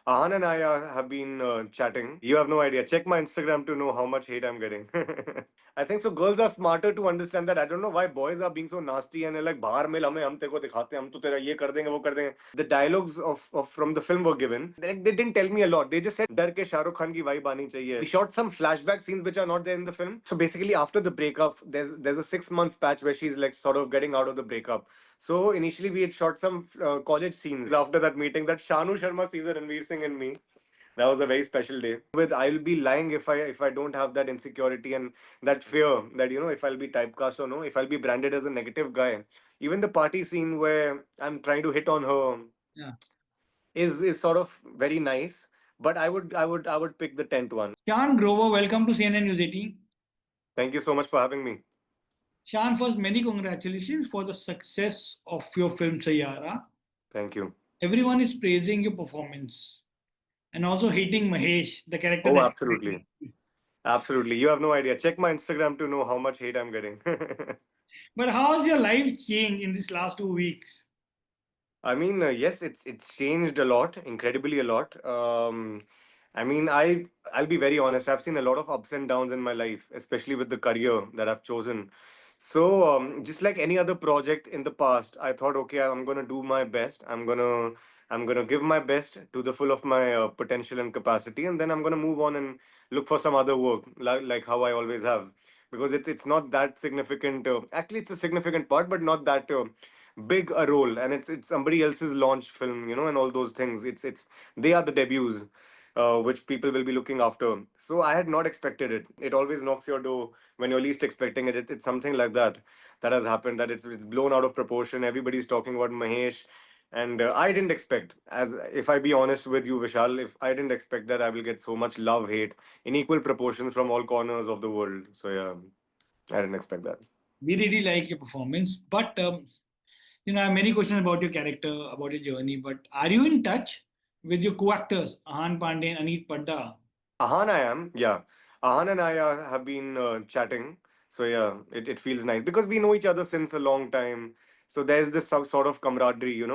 Ahaan and I have been chatting. You have no idea. Check my Instagram to know how much hate I'm getting. I think so. Girls are smarter to understand that. I don't know why boys are being so nasty and they're like, "Bahar mil hame, hum teko dikhate, hum to tera ye kar denge, wo kar denge." The dialogues of from the film were given. They didn't tell me a lot. They just said, "Dar ke Shah Rukh Khan ki vibe aani chahiye." We shot some flashback scenes which are not there in the film. So basically, after the breakup, there's a 6 months patch where she's like sort of getting out of the breakup. So initially we had shot some college scenes after that meeting that Shanu Sharma sees a Ranveer Singh in me. That was a very special day. With I'll be lying if I don't have that insecurity and that fear that if I'll be typecast or no, if I'll be branded as a negative guy. Even the party scene where I'm trying to hit on her Yeah. is sort of very nice. But I would pick the tent one. Shaan Grover, welcome to CNN News 18. Thank you so much for having me. Shaan, first, many congratulations for the success of your film Saiyaara. Thank you. Everyone is praising your performance and also hating Mahesh, the character Oh, that you absolutely. played. Absolutely. You have no idea. Check my Instagram to know how much hate I'm getting. But how has your life changed in these last 2 weeks? I mean, yes, it's changed a lot, incredibly a lot. I mean, I'll be very honest. I've seen a lot of ups and downs in my life, especially with the career that I've chosen. So, just like any other project in the past, I thought, okay, I'm gonna do my best. I'm gonna give my best to the full of my potential and capacity, and then I'm gonna move on and look for some other work, like how I always have, because it's not that significant. Actually, it's a significant part, but not that. Big a role, and it's somebody else's launch film, and all those things. It's they are the debuts, which people will be looking after. So I had not expected it. It always knocks your door when you're least expecting it. It's something like that has happened. That it's blown out of proportion. Everybody's talking about Mahesh. And I didn't expect, as if I be honest with you, Vishal, if I didn't expect that I will get so much love, hate in equal proportions from all corners of the world. So yeah, I didn't expect that. We really like your performance, but I have many questions about your character, about your journey. But are you in touch with your co-actors, Ahaan Panday and Aneet Padda? Ahaan, I am. Yeah. Ahaan and I have been chatting. So, yeah, it feels nice because we know each other since a long time. So, there's this sort of camaraderie,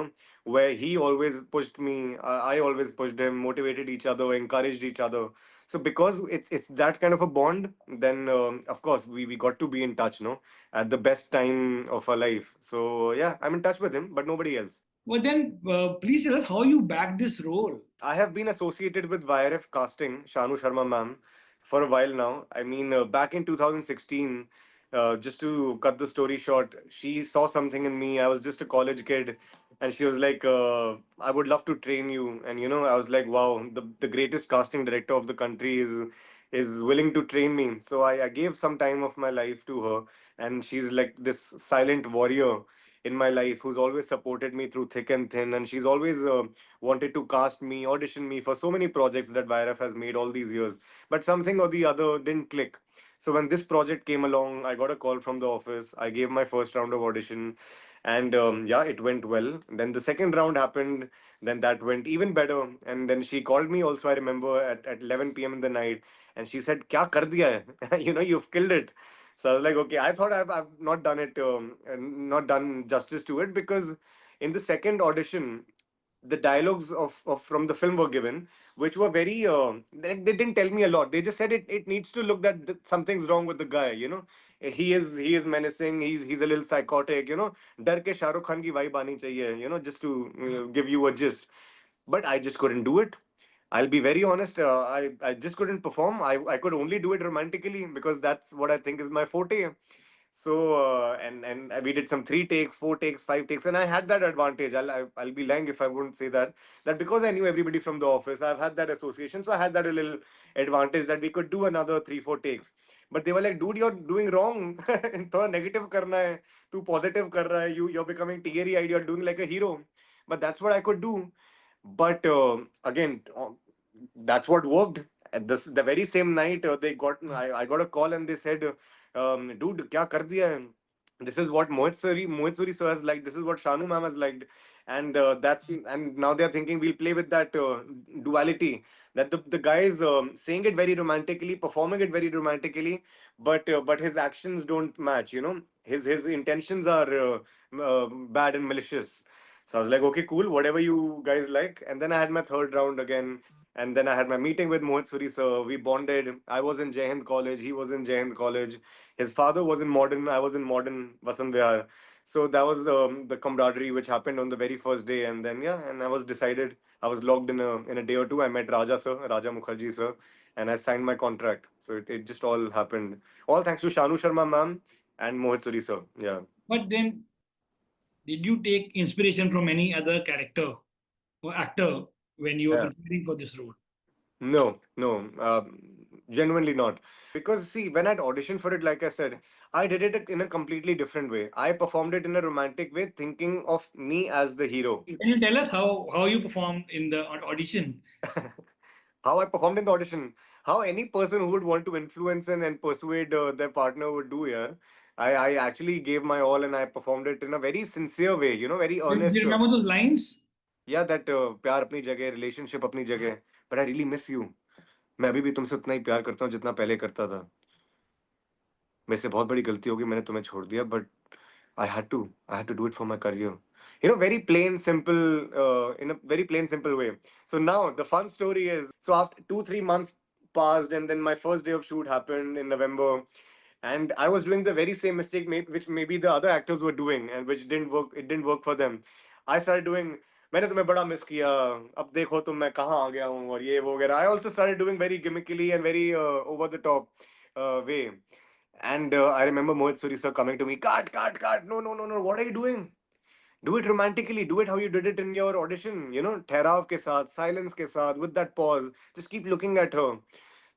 where he always pushed me, I always pushed him, motivated each other, encouraged each other. So, because it's that kind of a bond, then of course we got to be in touch, no, at the best time of our life. So, yeah, I'm in touch with him, but nobody else. Well, then, please tell us how you backed this role. I have been associated with YRF casting, Shanu Sharma ma'am, for a while now. I mean, back in 2016, just to cut the story short, she saw something in me. I was just a college kid, and she was like, "I would love to train you." And I was like, "Wow, the greatest casting director of the country is willing to train me." So I gave some time of my life to her, and she's like this silent warrior in my life who's always supported me through thick and thin, and she's always wanted to cast me, audition me for so many projects that YRF has made all these years. But something or the other didn't click. So when this project came along, I got a call from the office. I gave my first round of audition, and yeah, it went well. Then the second round happened. Then that went even better. And then she called me also. I remember at 11 p.m. in the night, and she said, "Kya kar diya hai? You've killed it." So I was like, okay. I thought I've not done it, and not done justice to it because in the second audition the dialogues of from the film were given, which were very they didn't tell me a lot. They just said it needs to look that something's wrong with the guy. He is menacing. He's a little psychotic. Dar ke Shah Rukh Khan ki vibe aani chahiye. Just to give you a gist. But I just couldn't do it. I'll be very honest. I just couldn't perform. I could only do it romantically because that's what I think is my forte. So and we did some 3 takes, 4 takes, 5 takes, and I had that advantage. I'll be lying if I wouldn't say that because I knew everybody from the office. I've had that association, so I had that a little advantage that we could do another 3, 4 takes. But they were like, dude, you're doing wrong. थोड़ा negative करना है, तू positive कर रहा है. You're becoming teary eyed. You're doing like a hero. But that's what I could do. But again, that's what worked. At this the very same night, I got a call and they said, "Dude, क्या कर दिया है? This is what Mohit Suri sir has liked. This is what Shanu ma'am has liked." And now they're thinking we'll play with that duality that the guy is saying it very romantically, performing it very romantically, but his actions don't match. His intentions are bad and malicious. So I was like, okay, cool, whatever you guys like. And then I had my third round again. And then I had my meeting with Mohit Suri sir. We bonded. I was in Jai Hind College. He was in Jai Hind College. His father was in modern. I was in modern Vasant Vihar. So that was the camaraderie which happened on the very first day. And then yeah, and I was decided. I was logged in a day or two. I met Raja sir, Raja Mukherjee sir, and I signed my contract. So it just all happened. All thanks to Shanu Sharma ma'am and Mohit Suri sir. Yeah. But then, did you take inspiration from any other character or actor when you were Yeah. preparing for this role? No, no, genuinely not. Because see, when I'd auditioned for it, like I said, I did it in a completely different way. I performed it in a romantic way, thinking of me as the hero. Can you tell us how you performed in the audition? How I performed in the audition, how any person who would want to influence and persuade their partner would do here. I actually gave my all and I performed it in a very sincere way, very Do you earnest. remember those lines? Yeah, that प्यार अपनी जगह, relationship अपनी जगह, but I really miss you. मैं अभी भी तुमसे उतना ही प्यार करता हूँ जितना पहले करता था. मेरे से बहुत बड़ी गलती होगी मैंने तुम्हें छोड़ दिया but I had to do it for my career. Very plain, simple, in a very plain, simple way. So now the fun story is, so after 2-3 months passed, and then my first day of shoot happened in November, and I was doing the very same mistake which maybe the other actors were doing, and which didn't work. It didn't work for them. I started doing. मैंने तुम्हें बड़ा miss किया अब देखो तुम मैं कहाँ आ गया हूँ और ये वो वगैरह I also started doing very gimmickily and very over the top way. And I remember Mohit Suri sir coming to me, cut, no, no, no, no, what are you doing? Do it romantically, do it how you did it in your audition, ठहराव के साथ, silence के साथ, with that pause, just keep looking at her.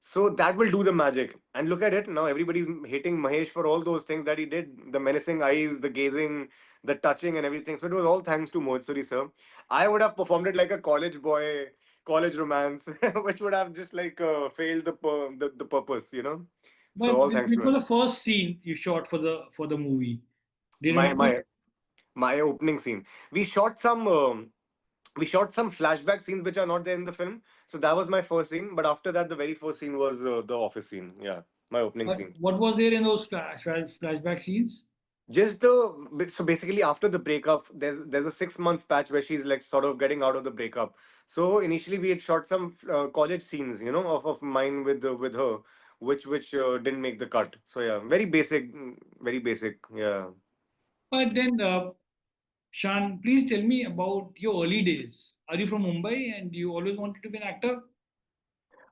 So that will do the magic. And look at it, now everybody's hating Mahesh for all those things that he did, the menacing eyes, the gazing, the touching and everything. So it was all thanks to Mohit Suri sir. I would have performed it like a college boy, college romance, which would have just like failed the purpose. So But all thanks which to was him. the first scene you shot for the movie? Do you My remember? my my opening scene. We shot some flashback scenes which are not there in the film. So that was my first scene. But after that, the very first scene was the office scene. Yeah, my opening But scene. what was there in those flashback scenes? Just so basically after the breakup, there's a 6 months patch where she's like sort of getting out of the breakup. So initially we had shot some college scenes, of mine with her, which didn't make the cut. So yeah, very basic, very basic. Yeah. But then, Shan, please tell me about your early days. Are you from Mumbai and you always wanted to be an actor?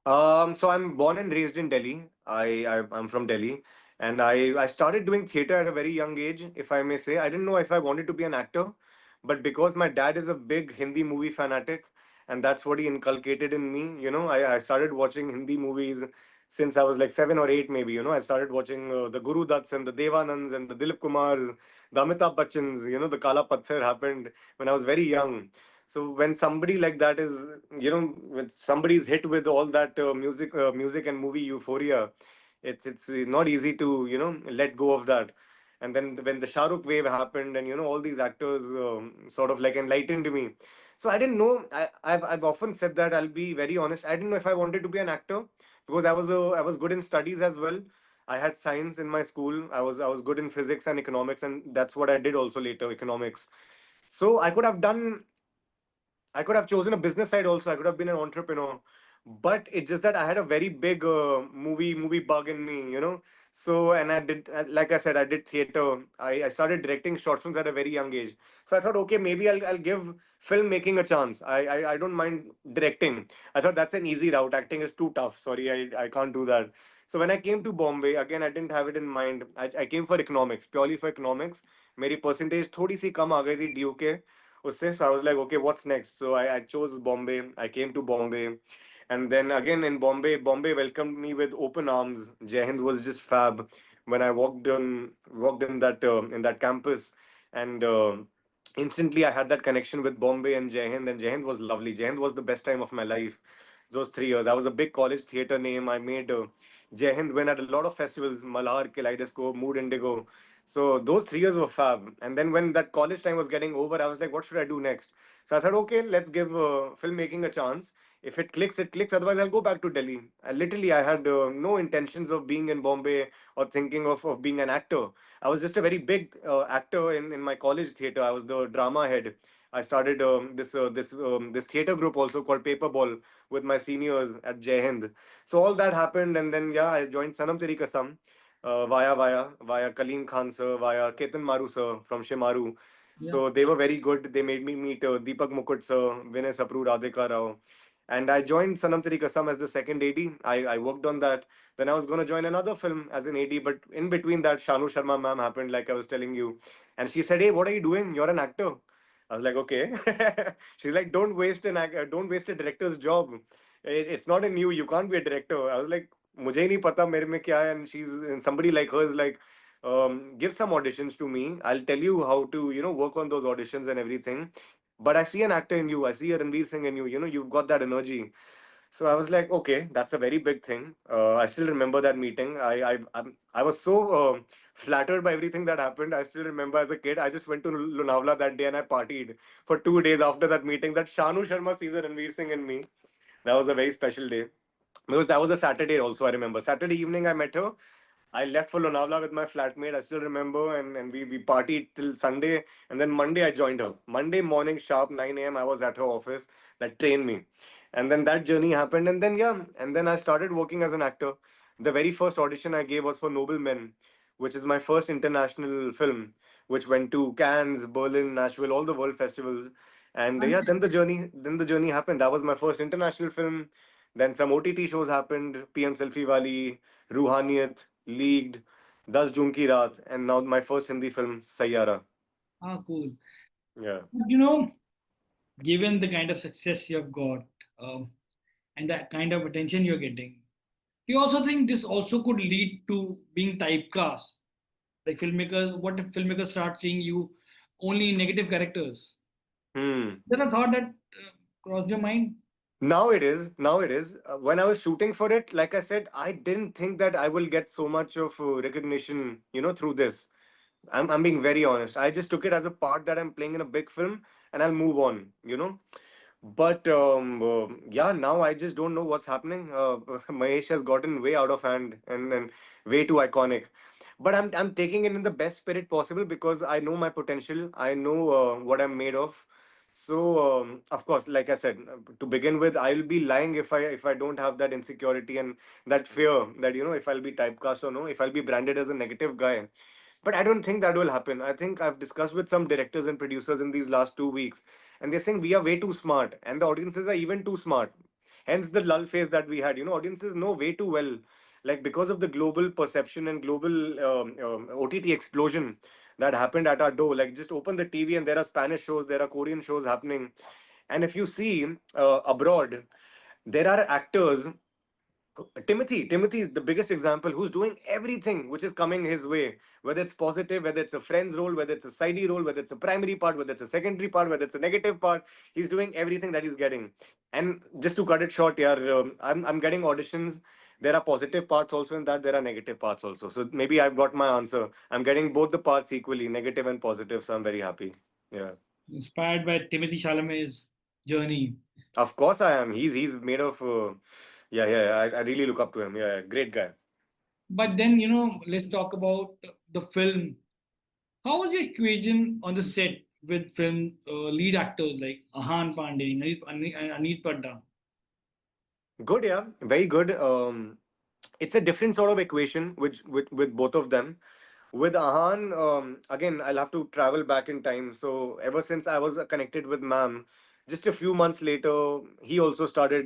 So I'm born and raised in Delhi. I'm from Delhi, and I started doing theater at a very young age, if I may say. I didn't know if I wanted to be an actor, but because my dad is a big Hindi movie fanatic, and that's what he inculcated in me. I started watching Hindi movies since I was like 7 or 8, maybe. I started watching the Guru Datts and the Devanands and the Dilip Kumars, the Amitabh Bachchans. The Kala Patthar happened when I was very young. So when somebody like that is, when somebody is hit with all that music and movie euphoria, it's not easy to let go of that. And then when the Shah Rukh wave happened, and all these actors sort of like enlightened me. So I didn't know. I've often said that, I'll be very honest. I didn't know if I wanted to be an actor because I was good in studies as well. I had science in my school. I was good in physics and economics, and that's what I did also later, economics. So I could have chosen a business side also. I could have been an entrepreneur, but it's just that I had a very big movie bug in me. So and I did, like I said, I did theater. I started directing short films at a very young age. So I thought, okay, maybe I'll give filmmaking a chance. I don't mind directing. I thought that's an easy route. Acting is too tough. Sorry, I can't do that. So when I came to Bombay, again, I didn't have it in mind. I came for economics, purely for economics. मेरी percentage थोड़ी सी कम आ गई थी due के उससे. So I was like, okay, what's next? So I chose Bombay. I came to Bombay. And then again in Bombay welcomed me with open arms. Jai Hind was just fab. When I walked in that campus, and instantly I had that connection with Bombay and Jai Hind, and Jai Hind was lovely. Jai Hind was the best time of my life. Those 3 years, I was a big college theater name. I made Jai Hind win at a lot of festivals, Malhar, Kaleidoscope, Mood Indigo. So those 3 years were fab. And then when that college time was getting over, I was like, what should I do next? So I thought, okay, let's give filmmaking a chance. If it clicks, it clicks. Otherwise, I'll go back to Delhi. I had no intentions of being in Bombay or thinking of being an actor. I was just a very big actor in my college theater. I was the drama head. I started this theater group also called Paperball with my seniors at Jai Hind. So all that happened, and then yeah, I joined Sanam Teri Kasam via Kaleem Khan sir, via Ketan Maru sir from Shimaru. Yeah. So they were very good. They made me meet Deepak Mukut sir, Vinay Sapru, Radhika Rao. And I joined Sanam Teri Kasam as the second AD. I worked on that. Then I was going to join another film as an AD, but in between that, Shanu Sharma ma'am happened, like I was telling you. And she said, "Hey, what are you doing? You're an actor." I was like, "Okay." She's like, don't waste a director's job. It's not in you. You can't be a director." I was like, "मुझे ही नहीं पता मेरे में क्या है." And she's and somebody like her is like, "Give some auditions to me. I'll tell you how to work on those auditions and everything. But I see an actor in you. I see a Ranveer Singh in you. You've got that energy." So I was like, okay, that's a very big thing. I still remember that meeting. I was so flattered by everything that happened. I still remember as a kid, I just went to Lonavala that day and I partied for 2 days after that meeting. That Shanu Sharma sees a Ranveer Singh in me. That was a very special day. Because that was a Saturday also, I remember. Saturday evening, I met her. I left for Lonavala with my flatmate. I still remember, and we partied till Sunday, and then Monday I joined her. Monday morning, sharp 9 a.m. I was at her office. That trained me, and then that journey happened, and then yeah, and then I started working as an actor. The very first audition I gave was for Noble Men, which is my first international film, which went to Cannes, Berlin, Nashville, all the world festivals. And yeah, then the journey happened. That was my first international film. Then some OTT shows happened. PM Selfie Wali, Ruhaniyat, Leagued, Das Jun Ki Raat, and now my first Hindi film, Saiyaara. Ah, cool. Yeah. But given the kind of success you have got, um, and the kind of attention you're getting, do you also think this also could lead to being typecast? Like filmmakers, what if filmmakers start seeing you only in negative characters? Hmm. Is there a thought that crossed your mind? Now it is. Now it is. When I was shooting for it, like I said, I didn't think that I will get so much of recognition, through this. I'm being very honest. I just took it as a part that I'm playing in a big film, and I'll move on. But yeah, now I just don't know what's happening. Mahesh has gotten way out of hand and way too iconic. But I'm taking it in the best spirit possible because I know my potential. I know what I'm made of. So of course, like I said, to begin with, I'll be lying if I don't have that insecurity and that fear that if I'll be typecast or no, if I'll be branded as a negative guy. But I don't think that will happen. I think I've discussed with some directors and producers in these last 2 weeks, and they're saying we are way too smart, and the audiences are even too smart. Hence the lull phase that we had. Audiences know way too well. Like because of the global perception and global OTT explosion that happened at our door. Like just open the TV and there are Spanish shows, there are Korean shows happening, and if you see abroad, there are actors. Timothy is the biggest example who's doing everything which is coming his way, whether it's positive, whether it's a friend's role, whether it's a sidey role, whether it's a primary part, whether it's a secondary part, whether it's a negative part. He's doing everything that he's getting. And just to cut it short, yeah, I'm getting auditions. There are positive parts also in that, there are negative parts also. So maybe I've got my answer. I'm getting both the parts equally, negative and positive. So I'm very happy. Yeah. Inspired by Timothy Chalamet's journey. Of course I am. He's made of yeah. I really look up to him. Yeah, great guy. But then, let's talk about the film. How was the equation on the set with film lead actors like Ahaan Panday, Aneet Padda? Good, yeah, very good. It's a different sort of equation with both of them. With Ahan, again, I'll have to travel back in time. So ever since I was connected with Ma'am, just a few months later, he also started,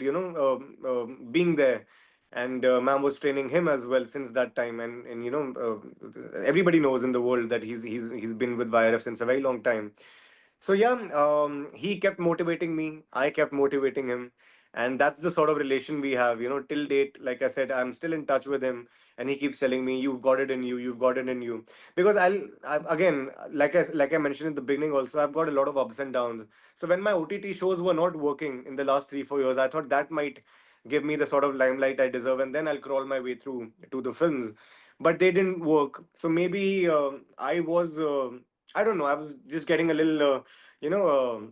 being there, and Ma'am was training him as well since that time. And everybody knows in the world that he's been with YRF since a very long time. So yeah, he kept motivating me. I kept motivating him, and that's the sort of relation we have. Till date, like I said, I'm still in touch with him, and he keeps telling me, "You've got it in you. You've got it in you." Because again, like I mentioned in the beginning, also I've got a lot of ups and downs. So when my OTT shows were not working in the last 3 4 years, I thought that might give me the sort of limelight I deserve, and then I'll crawl my way through to the films. But they didn't work. So maybe I was. I don't know. I was just getting a little, you know,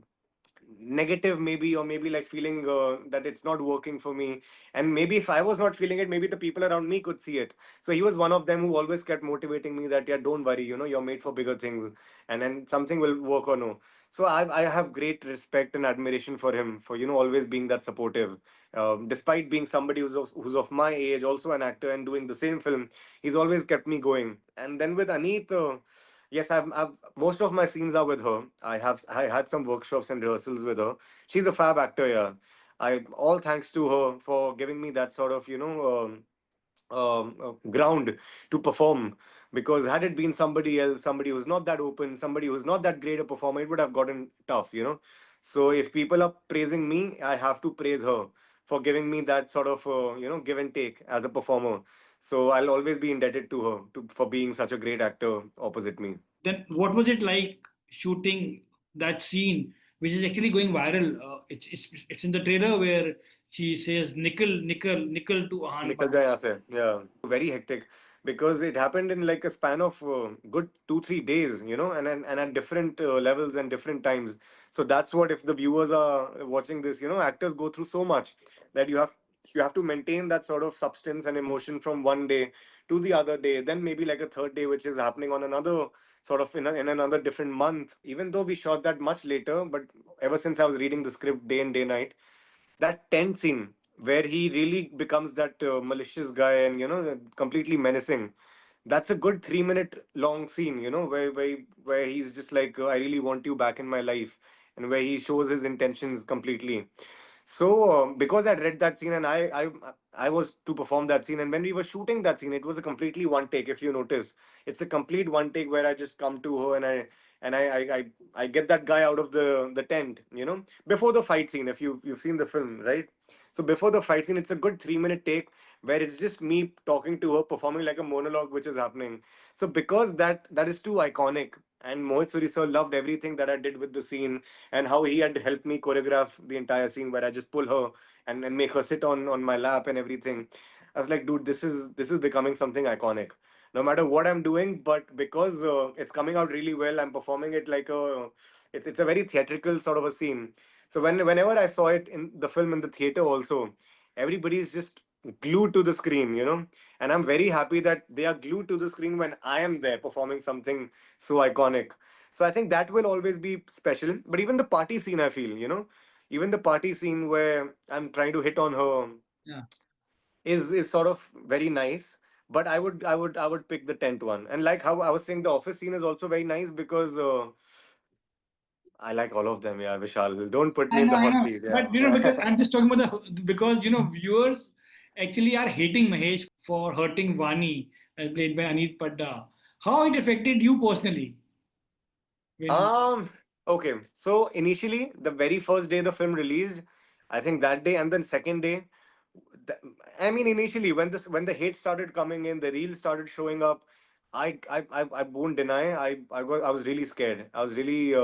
negative maybe, or maybe like feeling that it's not working for me. And maybe if I was not feeling it, maybe the people around me could see it. So he was one of them who always kept motivating me that, yeah, don't worry, you're made for bigger things, and then something will work or no. So I have great respect and admiration for him for always being that supportive. Despite being somebody who's of my age, also an actor and doing the same film, he's always kept me going. And then with Aneet, yes, I've most of my scenes are with her. I had some workshops and rehearsals with her. She's a fab actor, yeah. I all thanks to her for giving me that sort of ground to perform. Because had it been somebody else, somebody who's not that open, somebody who's not that great a performer, it would have gotten tough. So if people are praising me, I have to praise her for giving me that sort of give and take as a performer. So I'll always be indebted to her for being such a great actor opposite me. Then what was it like shooting that scene, which is actually going viral? It's in the trailer where she says nickel, nickel, nickel to Ahaan निकल Panday. जाए यहाँ से. Yeah, very hectic because it happened in like a span of good 2-3 days, and at different levels and different times. So that's what, if the viewers are watching this, actors go through so much that you have to maintain that sort of substance and emotion from one day to the other day, then maybe like a third day, which is happening on another sort of in another different month. Even though we shot that much later, but ever since I was reading the script day and day night, that tent scene where he really becomes that malicious guy and completely menacing, that's a good 3 minute long scene, where he's just like, I really want you back in my life, and where he shows his intentions completely. So, because I read that scene and I was to perform that scene, and when we were shooting that scene, it was a completely one take. If you notice, it's a complete one take where I just come to her and I get that guy out of the tent, before the fight scene. If you've seen the film, right? So before the fight scene, it's a good 3 minute take where it's just me talking to her, performing like a monologue which is happening. So because that is too iconic, and Mohit Suri sir loved everything that I did with the scene, and how he had helped me choreograph the entire scene where I just pull her and make her sit on my lap and everything. I was like, dude, this is becoming something iconic. No matter what I'm doing, but because it's coming out really well, I'm performing it like it's a very theatrical sort of a scene. So whenever I saw it in the film in the theater also, everybody is just glued to the screen, and I'm very happy that they are glued to the screen when I am there performing something so iconic. So I think that will always be special. But even the party scene, I feel, even the party scene where I'm trying to hit on her Yeah. is sort of very nice. But I would pick the tent one. And like how I was saying, the office scene is also very nice because I like all of them. Yeah, Vishal, don't put me in the I hot know, seat. but Yeah. because I'm just talking about the because viewers actually are hating Mahesh for hurting Vaani, played by Aneet Padda. How it affected you personally when Um. Okay. So initially, the very first day the film released, I think that day, and then second day, th- I mean, initially when the hate started coming in, the reels started showing up. I won't deny. I was really scared. I was really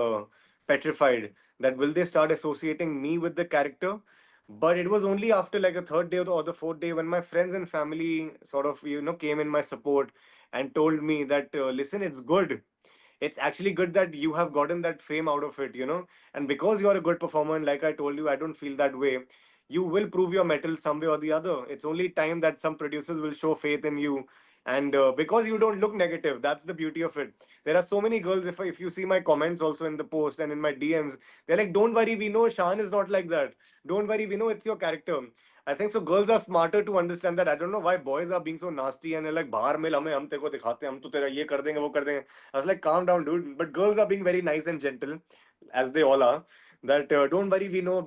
petrified that will they start associating me with the character. But it was only after like a third day or the fourth day when my friends and family sort of came in my support and told me that, listen, it's good, it's actually good that you have gotten that fame out of it. And because you're a good performer, and like I told you, I don't feel that way, you will prove your metal some way or the other. It's only time that some producers will show faith in you. And because you don't look negative, that's the beauty of it. There are so many girls, if you see my comments also in the post and in my DMs, they're like, don't worry, we know Shaan is not like that. Don't worry, we know it's your character. I think so. Girls are smarter to understand that. I don't know why boys are being so nasty and they're like, "Bahar mil hame, hum teko dikhate, hum to tera ye kar denge, wo kar denge." I was like, calm down, dude. But girls are being very nice and gentle, as they all are. That don't worry, we know.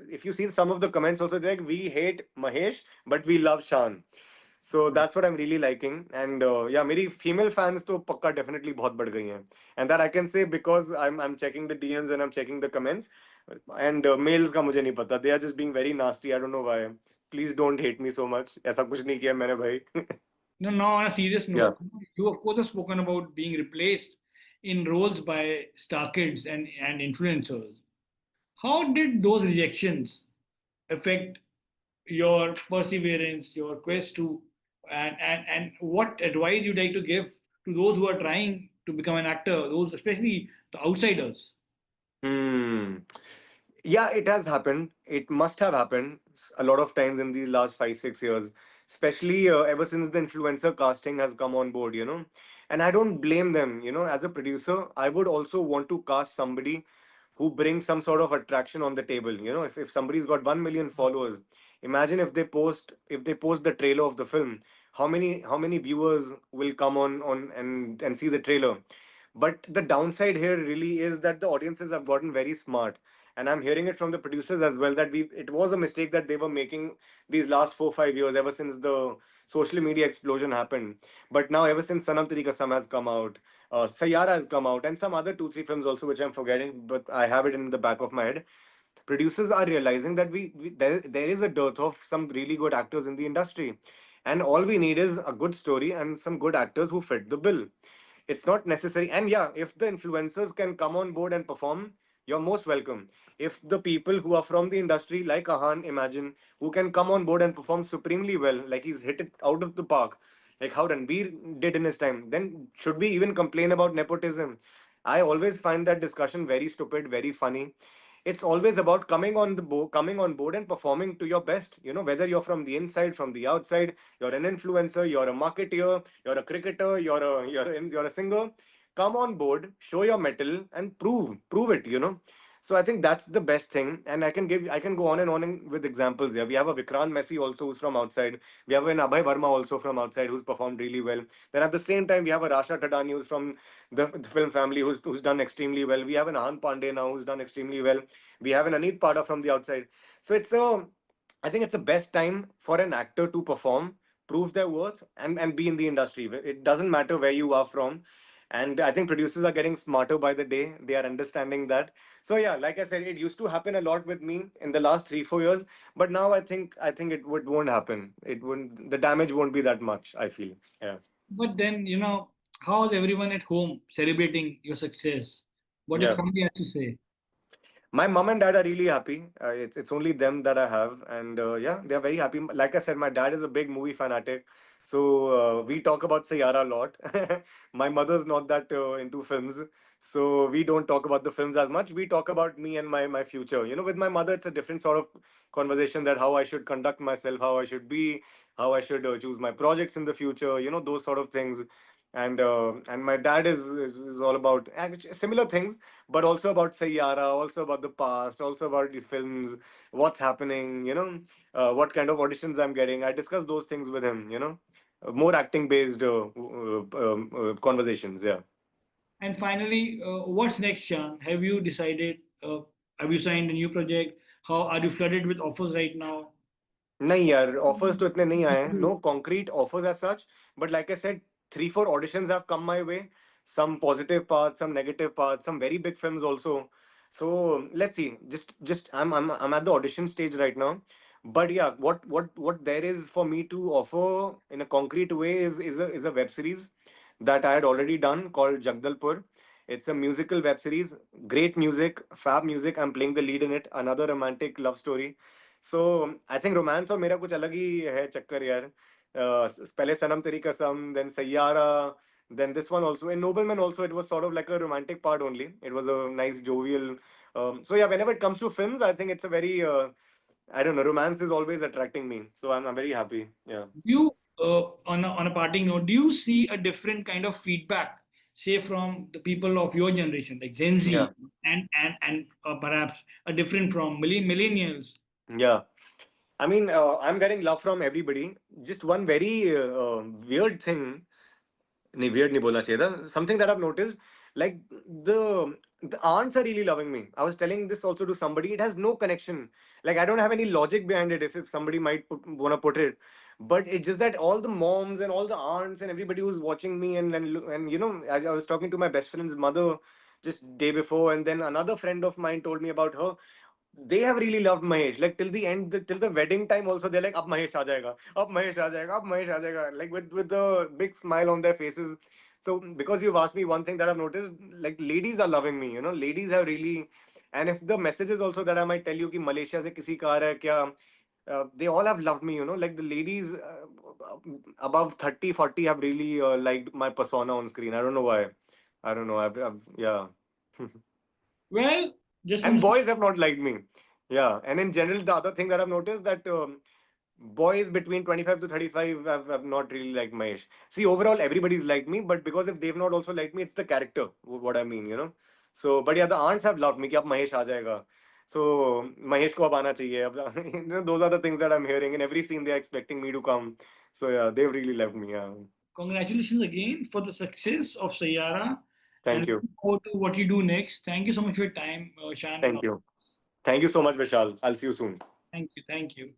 If you see some of the comments also, they're like, we hate Mahesh, but we love Shaan. So that's what I'm really liking. And yeah, मेरी female fans तो पक्का definitely बहुत बढ़ गई हैं. And that I can say because I'm checking the DMs and I'm checking the comments. And males का मुझे नहीं पता. They are just being very nasty. I don't know why. Please don't hate me so much. ऐसा कुछ नहीं किया मैंने भाई. no, on a serious Yeah. note, you of course have spoken about being replaced in roles by star kids and influencers. How did those rejections affect your perseverance, your quest to, and what advice you'd like to give to those who are trying to become an actor, those especially the outsiders? Hmm. Yeah, it has happened. It must have happened a lot of times in these last 5, 6 years, especially ever since the influencer casting has come on board, you know. And I don't blame them, you know. As a producer, I would also want to cast somebody who brings some sort of attraction on the table. You know, if somebody's got 1 million followers, imagine if they post the trailer of the film, how many viewers will come on and see the trailer. But the downside here really is that the audiences have gotten very smart, and I'm hearing it from the producers as well that we it was a mistake that they were making these last 4 5 years ever since the social media explosion happened. But now ever since Sanam Teri Kasam has come out, Saiyaara has come out, and some other 2 3 films also which I'm forgetting, but I have it in the back of my head. Producers are realizing that there is a dearth of some really good actors in the industry, and all we need is a good story and some good actors who fit the bill. It's not necessary. And yeah, if the influencers can come on board and perform, you're most welcome. If the people who are from the industry, like Ahaan, imagine, who can come on board and perform supremely well, like he's hit it out of the park, like how Ranbir did in his time, then should we even complain about nepotism? I always find that discussion very stupid, very funny. It's always about coming on board and performing to your best. You know, whether you're from the inside, from the outside, you're an influencer, you're a marketeer, you're a cricketer, you're a singer. Come on board, show your mettle, and prove it. You know. So I think that's the best thing, and I can go on and on with examples here. We have a Vikrant Messi also who's from outside. We have an Abhay Verma also from outside who's performed really well. Then at the same time we have a Rasha Tadani who's from the film family who's done extremely well. We have an Ahaan Panday now who's done extremely well. We have an Aneet Padda from the outside. So I think it's the best time for an actor to perform, prove their worth, and be in the industry. It doesn't matter where you are from. And I think producers are getting smarter by the day. They are understanding that. So yeah, like I said, it used to happen a lot with me in the last 3 4 years, but now I think won't happen. It won't. The damage won't be that much. I feel. Yeah. But then, how's everyone at home celebrating your success? What your Yeah. family has to say? My mom and dad are really happy. It's only them that I have, and yeah, they are very happy. Like I said, my dad is a big movie fanatic, so we talk about Saiyaara a lot. My mother's not that into films, so we don't talk about the films as much. We talk about me and my future. You know, with my mother, it's a different sort of conversation that how I should conduct myself, how I should be, how I should choose my projects in the future. You know, those sort of things. And my dad is all about similar things, but also about Sayyara, also about the past, also about the films, what's happening, you know, what kind of auditions I'm getting. I discuss those things with him, you know, more acting based conversations. Yeah. And finally, what's next, Sean? Have you decided? Have you signed a new project? How are you flooded with offers right now? नहीं यार offers तो इतने नहीं आए हैं, no concrete offers as such, but like I said, 3 4 auditions have come my way, some positive parts, some negative parts, some very big films also. So let's see, just I'm at the audition stage right now. But yeah, what there is for me to offer in a concrete way is a web series that I had already done called Jagdalpur. It's a musical web series, great music, fab music. I'm playing the lead in it, another romantic love story. So I think romance और मेरा कुछ अलग ही है चक्कर यार. पहले Sanam Teri Kasam, then Saiyaara, then this one also in Nobleman also it was sort of like a romantic part only. It was a nice jovial. So yeah, whenever it comes to films, I think it's a very I don't know, romance is always attracting me, so I'm very happy. Yeah. You, on a parting note, do you see a different kind of feedback, say from the people of your generation, like Gen Yeah. Z, and perhaps a different from millennials? Yeah. I mean, I'm getting love from everybody. Just one very weird thing. नहीं weird नहीं बोलना चाहिए था. Something that I've noticed, like the the aunts are really loving me. I was telling this also to somebody. It has no connection. Like I don't have any logic behind it. If somebody might wanna put it, but it's just that all the moms and all the aunts and everybody who's watching me and you know, I was talking to my best friend's mother just day before, and then another friend of mine told me about her. They have really loved Mahesh. Like till the end, till the wedding time also, they're like, "Ab Mahesh aa jayega, ab Mahesh aa jayega, ab Mahesh aa jayega," like with the big smile on their faces. So because you've asked me one thing that I've noticed, like ladies are loving me. You know, ladies have really, and if the messages also that I might tell you कि Malaysia से किसी का आ रहा है क्या, they all have loved me. You know, like the ladies above 30, 40 have really liked my persona on screen. I don't know why. I don't know. Yeah. Well, Just want And to say, boys have not liked me. Yeah, and in general, the other thing that I've noticed that boys between 25 to 35 have not really liked Mahesh. See, overall, everybody's liked me, but because if they've not also liked me, it's the character. What I mean, you know. So, but yeah, the aunts have loved me. कि अब Mahesh आ जाएगा. So Mahesh को अब आना चाहिए. अब, you know, those are the things that I'm hearing. In every scene, they're expecting me to come. So yeah, they've really loved me. Yeah. congratulations again for the success of Saiyaara and Thank you. looking forward to what you do next. Thank you so much for your time, Shan, and Thank all. you. Thank you so much, Vishal. I'll see you soon. Thank you. Thank you.